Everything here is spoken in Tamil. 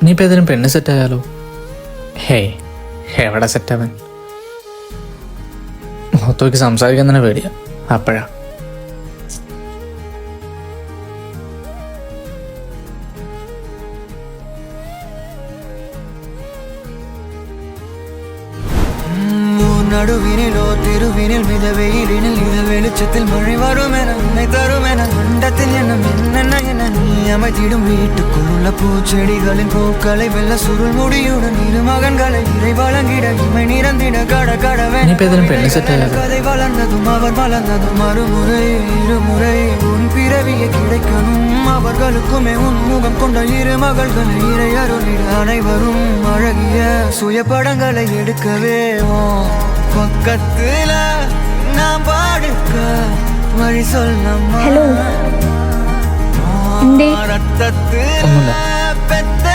ഇനിയിപ്പോൾ ഏതെങ്കിലും പെണ്ണ് സെറ്റായാലോ? ഹേയ്, എവിടെ സെറ്റാവൻ? മുഖത്തോക്ക് സംസാരിക്കാൻ തന്നെ പേടിയാ. അപ്പോഴാ நடுவினிலோ திருவினில் மித வெயிலினில் இத வெளிச்சத்தில் மழை வரும் என உன்னை தரும் என மண்டத்தில் எண்ணம் என்னென்ன என நீ அமைத்திடும் வீட்டுக்குள் உள்ள பூச்செடிகளின் பூக்களை வெள்ள சுருள் முடியுடன் இரு மகன்களை இறை வழங்கிட இமை நிறந்திட கட கடவென கதை வளர்ந்ததும் அவர் வளர்ந்ததும் மறுமுறை இருமுறை உன் பிறவியை கிடைக்கணும் அவர்களுக்குமே உன் முகம் கொண்ட இரு மகள்களை இறை அருளிட அனைவரும் அழகிய சுய படங்களை எடுக்கவே பக்கத்துல நான் பாடுக்க வழி சொல்லம்மா. ഹലോ, എന്തേ? ரத்தத்துல ഒന്നുമില്ല.